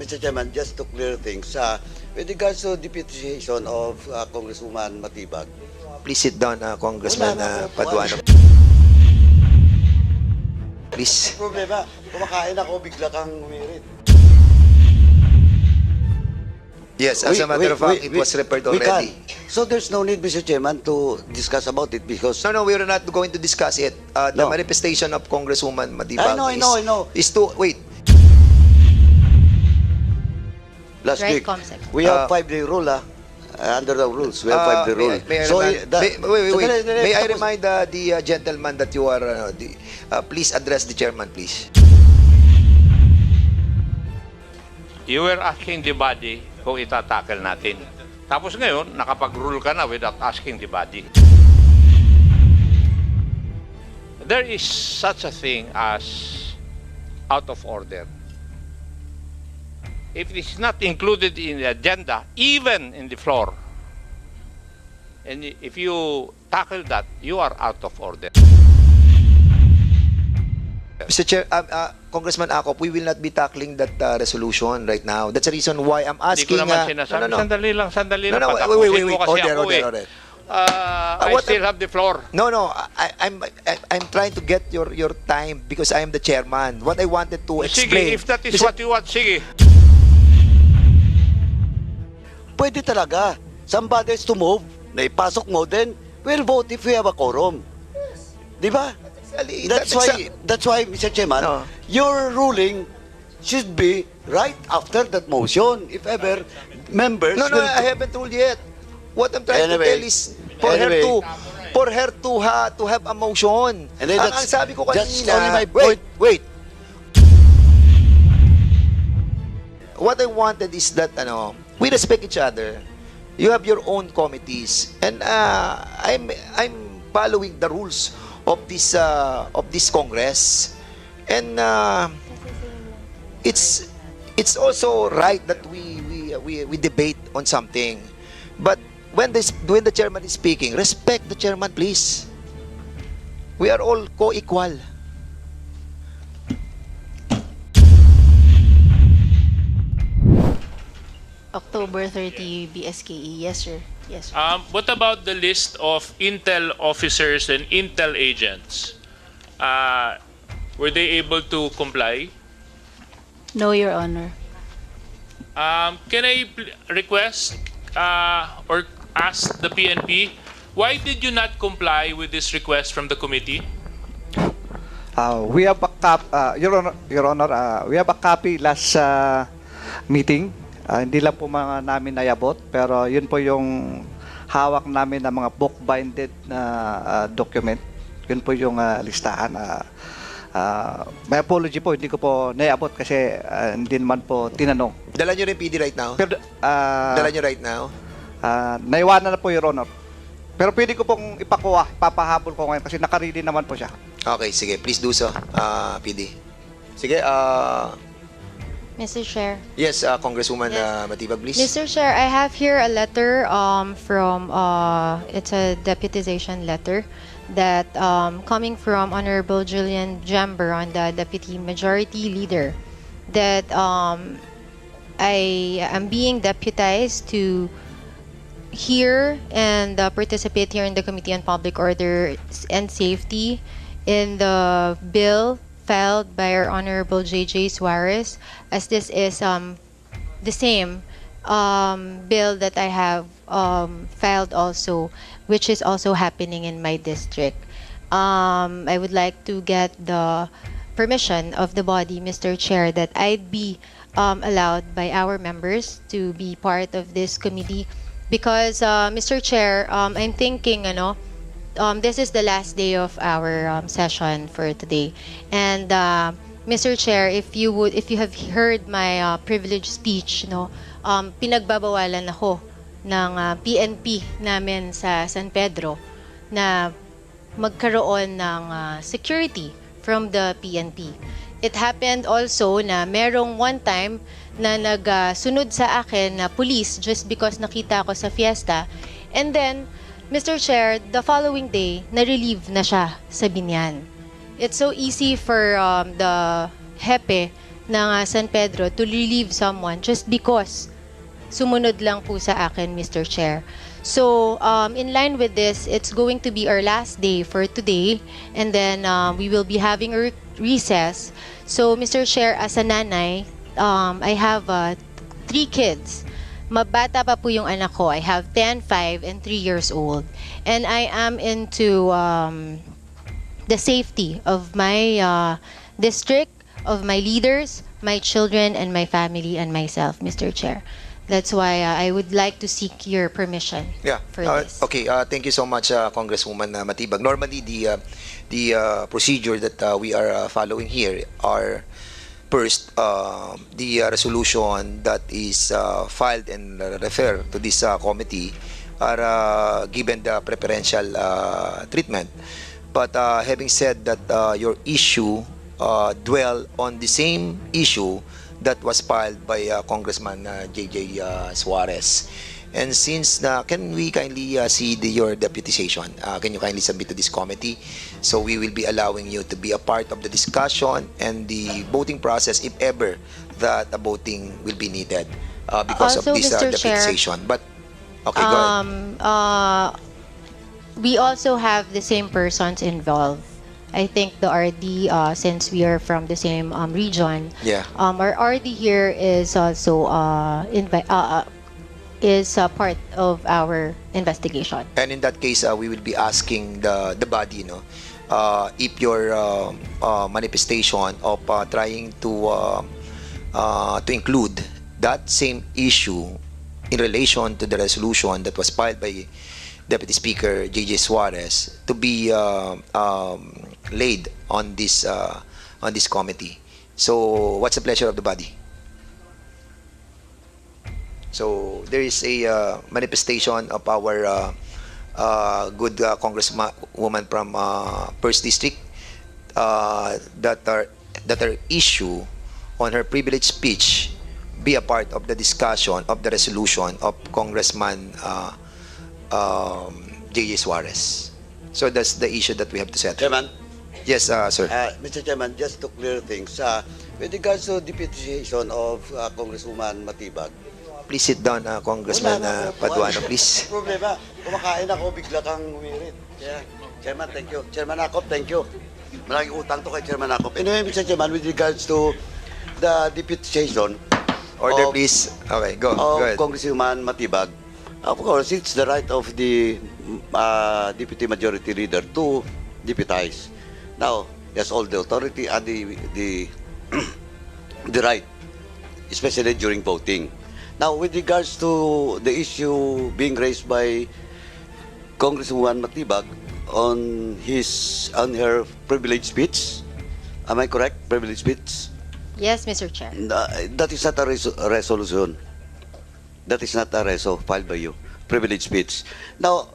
Mr. Chairman, just to clear things, with regards to deputation of Congresswoman Matibag. Please sit down, Congressman Paduano. Please. Problema, kumakain ako, bigla kang humirit. Yes, as a matter of fact, it was referred already. So there's no need, Mr. Chairman, to discuss about it because... No, we are not going to discuss it. The manifestation of Congresswoman Matibag I know. is to... Wait. Last week, we have 5-day rule, under the rules, we have 5-day rule. May I remind the gentleman that you are... please address the chairman, please. You were asking the body kung itatackle natin. Tapos ngayon, nakapag-rule ka na without asking the body. There is such a thing as out of order. If it is not included in the agenda, even in the floor, and if you tackle that, you are out of order. Mr. Chair, Congressman ACOP, we will not be tackling that resolution right now. That's the reason why I'm asking... Hindi ko naman sinasabi. No. Sandali lang. No, wait. Order. I still have the floor. No, I'm trying to get your time because I am the chairman. What I wanted to explain... Sige, if that is what you want, sige. Pwede talaga. Somebody has to move. Naipasok mo, then we'll vote if we have a quorum. Di ba? That's why, Mr. Chairman, your ruling should be right after that motion. If ever members... No, I haven't ruled yet. What I'm trying to tell is for her to have a motion. Ang sabi ko kanina... Just only my point. Wait. What I wanted is that, we respect each other. You have your own committees. And I'm following the rules of this Congress, and it's also right that we debate on something, but when the chairman is speaking, respect the chairman, please. We are all co-equal. October 30 BSKE. Yes, sir. Yes, sir. What about the list of Intel officers and Intel agents? Were they able to comply? No, Your Honor. Can I request or ask the PNP, why did you not comply with this request from the committee? We have a Your Honor, we have a copy last meeting. Hindi lang po namin nayabot, pero yun po yung hawak namin ng mga book-binded na document. Yun po yung listahan. May apology po, hindi ko po nayabot kasi hindi naman po tinanong. Dala nyo rin PD right now? Pero, Dala nyo right now? naiwanan na po, Your Honor. Pero pwede ko pong ipapahabol ko ngayon kasi nakaredy naman po siya. Okay, sige. Please do so, PD. Sige, Mr. Chair. yes, Congresswoman Matibag, please. Mr. Chair, I have here a letter from, it's a deputization letter that coming from Honorable Julian Jevara, the Deputy Majority Leader, that I am being deputized to hear and participate here in the Committee on Public Order and Safety in the bill filed by our Honorable J.J. Suarez, as this is the same bill that I have filed also, which is also happening in my district. I would like to get the permission of the body, Mr. Chair, that I'd be allowed by our members to be part of this committee because, Mr. Chair, I'm thinking, this is the last day of our session for today, and Mr. Chair, if you have heard my privileged speech, pinagbabawalan ako ng PNP namin sa San Pedro na magkaroon ng security from the PNP. It happened also na merong one time na nagsunod sa akin na police just because nakita ako sa fiesta, and then Mr. Chair, the following day, na-relieve na siya sa Binyan. It's so easy for the hepe ng San Pedro to relieve someone just because sumunod lang po sa akin, Mr. Chair. So, in line with this, it's going to be our last day for today, and then we will be having a recess. So, Mr. Chair, as a nanay, I have 3 kids. Mabata pa po yung anak ko. I have 10, 5, and 3 years old. And I am into the safety of my district, of my leaders, my children, and my family, and myself, Mr. Chair. That's why I would like to seek your permission for this. Okay, thank you so much, Congresswoman Matibag. Normally, the procedure that we are following here are first, the resolution that is filed and referred to this committee are given the preferential treatment. But having said that, your issue dwell on the same issue that was filed by Congressman J.J. Suarez. And since can we kindly see your deputization? Can you kindly submit to this committee? So we will be allowing you to be a part of the discussion and the voting process if ever that a voting will be needed because Also, of this Mr. Chair, deputization. But okay, go ahead. We also have the same persons involved. I think the RD, since we are from the same region, our RD here is also part of our investigation. And in that case, we will be asking the body, if your manifestation of trying to include that same issue in relation to the resolution that was filed by Deputy Speaker J.J. Suarez to be laid on this committee. So, what's the pleasure of the body? So, there is a manifestation of our good congresswoman from First District that her issue on her privileged speech be a part of the discussion of the resolution of Congressman J.J. Suarez. So that's the issue that we have to settle. Chairman? Yes, sir. Mr. Chairman, just to clear things, with regards to deputization of Congresswoman Matibag, Please sit down, Congressman Paduano, please. problema, kumakain ako, bigla kang umirit. Yeah. Chairman, thank you. Chairman ACOP, thank you. Maraming utang to kay Chairman ACOP. Anyway, Mr. Chairman, with regards to the deputization Order, of, please. Okay, go ahead. Congresswoman Matibag, of course, it's the right of the Deputy Majority Leader to deputize. Now, he has all the authority and the right, especially during voting. Now, with regards to the issue being raised by Congresswoman Matibag on her privilege speech, am I correct? Privilege speech? Yes, Mr. Chair. That is not a resolution. That is not a reso filed by you. Privilege speech. Now,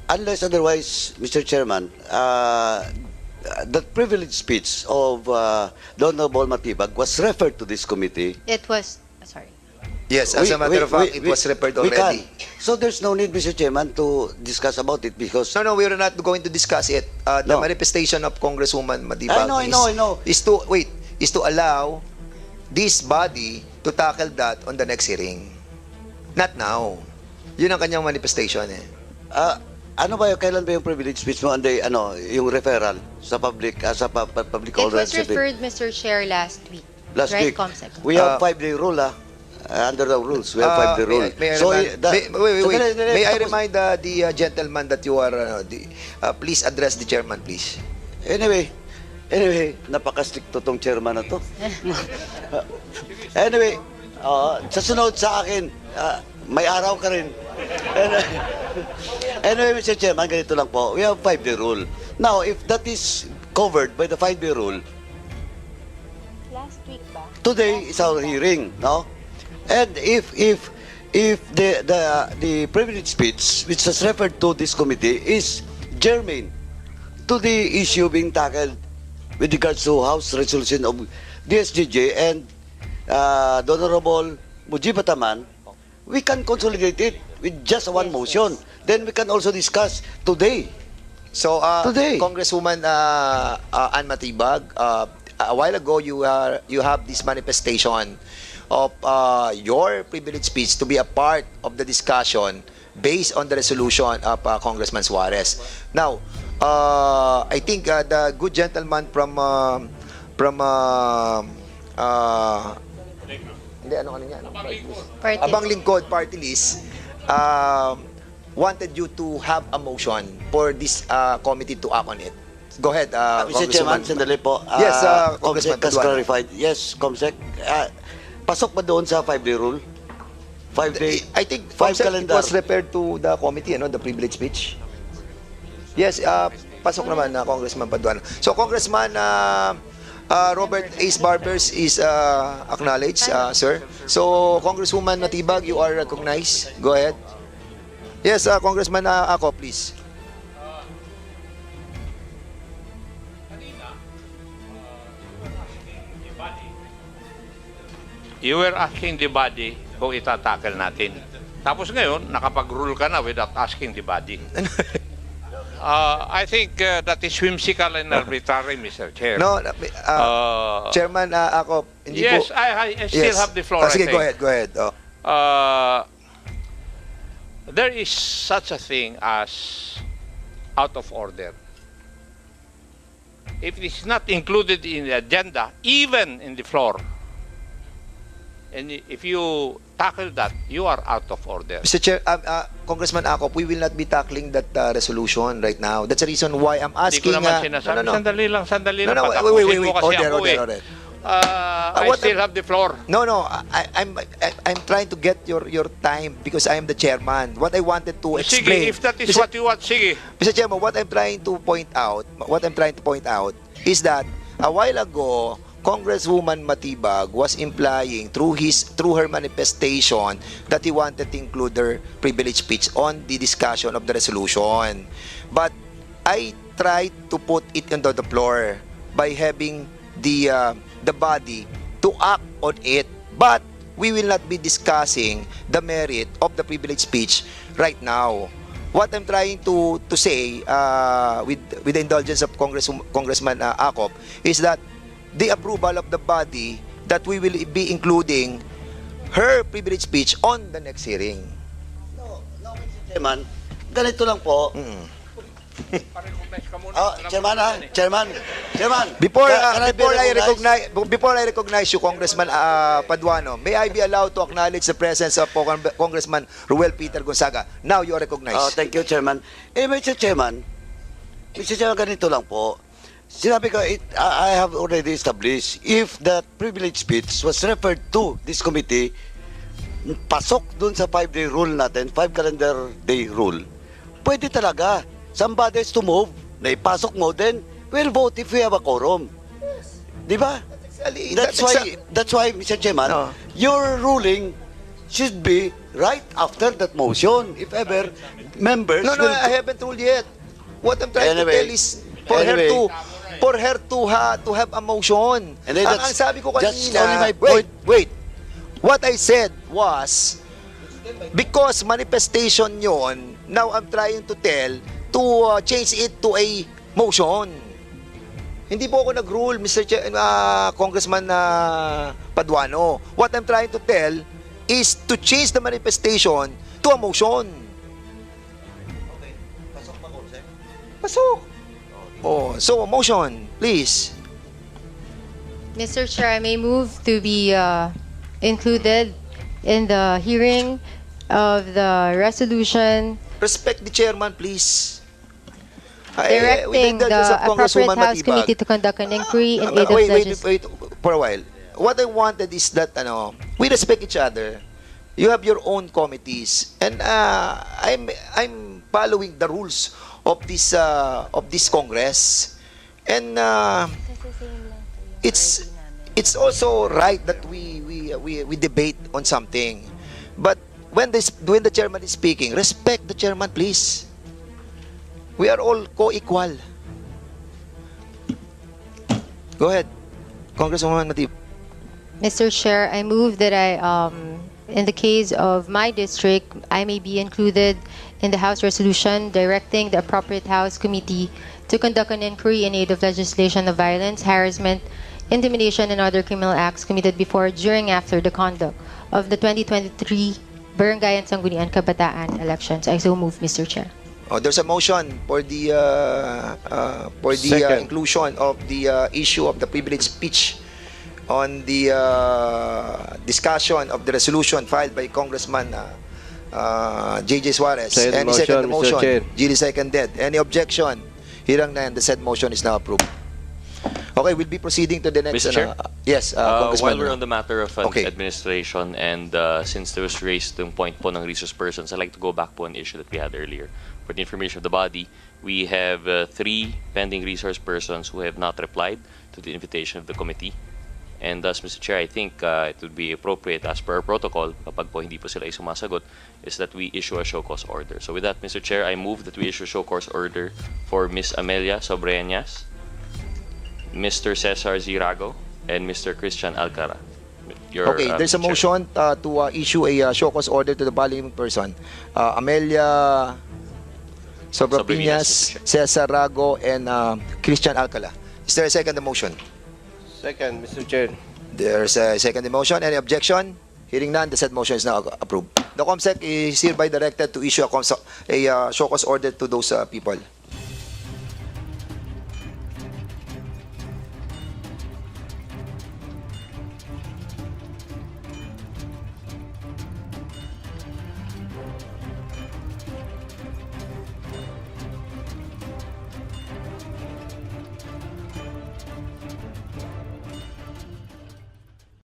unless otherwise, Mr. Chairman, the privilege speech of the Honorable Matibag was referred to this committee. It was, sorry. Yes, as a matter of fact, it was referred already. So there's no need, Mr. Chairman, to discuss about it because... No, we are not going to discuss it. The manifestation of Congresswoman Matibag I know. is to allow this body to tackle that on the next hearing. Not now. Yun ang kanyang manifestation eh. Ano ba yung, kailan ba yung privilege speech mo? Yung referral sa public, public It order? was referred, Mr. Chair, last week. Last right, week. Comsec? We have 5-day rule, under the rules, we have 5-day rule. May I remind the gentleman that you are, please address the chairman, please. Anyway, napaka-stricto tong chairman na to. Anyway, sa sunod sa akin, may araw ka rin. Anyway, Mr. Chairman, ganito lang po. We have 5-day rule. Now, if that is covered by the 5-day rule, Last week ba? today is our hearing, no? And if the privilege speech which was referred to this committee is germane to the issue being tackled with regards to House resolution of DSGJ and the Honorable Mujibataman, we can consolidate it with just one motion. Then we can also discuss today. So, Today. Congresswoman Ann Matibag, a while ago you have this manifestation of your privilege speech to be a part of the discussion based on the resolution of Congressman Suarez. Now, I think the good gentleman from hindi, ano niya? Party. Abang Lingkod Party List wanted you to have a motion for this committee to act on it. Go ahead, Mr. Chairman, Congresswoman. sandali po. Yes, Congressman Comsec has Paduano. clarified. Yes, Comsec. Pasok ba doon sa 5-day rule? 5-day. I think Five Concept, it calendar. was referred to the committee, the privilege speech. Yes, pasok naman na Congressman Paduano. So Congressman Robert Ace Barbers is acknowledged, sir. So Congresswoman Matibag, you are recognized. Go ahead. Yes, Congressman Ako, please. You were asking the body kung itatackle natin. Tapos ngayon, nakapag-rule ka na without asking the body. I think that is whimsical and arbitrary, Mr. Chair. No, Chairman Ako, hindi Yes, po. I still Yes. have the floor, Sige, I think. go ahead. Oh. There is such a thing as out of order. If it is not included in the agenda, even in the floor, and if you tackle that, you are out of order. Mr. Chair, Congressman Akop, we will not be tackling that resolution right now. That's the reason why I'm Hindi ko asking. naman sinasabi. Sandali lang. No, Patapusin mo kasi Order, ako eh. order. I still have the floor. No, I'm trying to get your time because I am the chairman. What I wanted to Sige, explain. if that is what you want, sige. Mr. Chairman, what I'm trying to point out is that a while ago, Congresswoman Matibag was implying through her manifestation that he wanted to include her privilege speech on the discussion of the resolution. But I tried to put it on the floor by having the body to act on it. But we will not be discussing the merit of the privilege speech right now. What I'm trying to say with the indulgence of Congressman Akop is that the approval of the body that we will be including her privilege speech on the next hearing. No, Mr. Chairman, ganito lang po. Chairman. Before Can I be I recognize you, Congressman Paduano, may I be allowed to acknowledge the presence of Congressman Ruel Peter Gonzaga. Now you are recognized. Thank you, Chairman. Mr. Chairman, ganito lang po. Sinabi ko, I have already established, if that privilege speech was referred to this committee, pasok dun sa 5-day rule natin, 5 calendar day rule, pwede talaga. Somebody has to move, na ipasok mo, then we'll vote if we have a quorum. Di ba? That's why, Mr. Chairman, your ruling should be right after that motion. If ever members No, will... I haven't ruled yet. What I'm trying to tell is for her to have a motion. And then Ang sabi ko that's kanina, only my point. wait. What I said was, because manifestation yon, now I'm trying to tell to change it to a motion. Hindi po ako nag-rule, Congressman Paduano. What I'm trying to tell is to change the manifestation to a motion. Pasok. Oh, so motion, please. Mr. Chair, I may move to be included in the hearing of the resolution Respect the chairman, please. directing the appropriate House Committee to conduct an inquiry in aid of legislation. Wait for a while. What I wanted is that we respect each other. You have your own committees, and I'm following the rules of this Congress, and it's also right that we debate on something, but when the chairman is speaking, respect the chairman, please. We are all co-equal. Go ahead, Congresswoman Matib. Mr. Chair, I move that in the case of my district, I may be included in the House resolution directing the appropriate House Committee to conduct an inquiry in aid of legislation of violence, harassment, intimidation, and other criminal acts committed before, during, after the conduct of the 2023 Barangay and Sangguniang Kabataan elections. I so move, Mr. Chair. Oh, there's a motion for the Second. inclusion of the issue of the privileged speech on the discussion of the resolution filed by Congressman J.J. Suarez. Second Any second the motion, Mr. Chair. motion? Gili seconded. Any objection? Hearing none, the said motion is now approved. Okay, we'll be proceeding to the next. Mr. Chair? Yes, Congressman. While we're on the matter of Okay. administration and since there was raised yung point po ng resource persons, I'd like to go back po on the issue that we had earlier. For the information of the body, we have 3 pending resource persons who have not replied to the invitation of the committee. And thus, Mr. Chair, I think it would be appropriate as per our protocol, kapag po hindi po sila sumasagot, is that we issue a show cause order. So with that, Mr. Chair, I move that we issue a show cause order for Ms. Amelia Sobreñas, Mr. Cesar Zirago, and Mr. Christian Alcara. Okay, there's a Mr. Chair. motion to issue a show cause order to the following person. Amelia Sobrapiñas, Sobrapiñas, Mr. Cesar Rago, and Christian Alcala. Is there a second motion? Second, Mr. Chair. There's a second motion. Any objection? Hearing none, the said motion is now approved. The COMSEC is hereby directed to issue a show cause order to those people.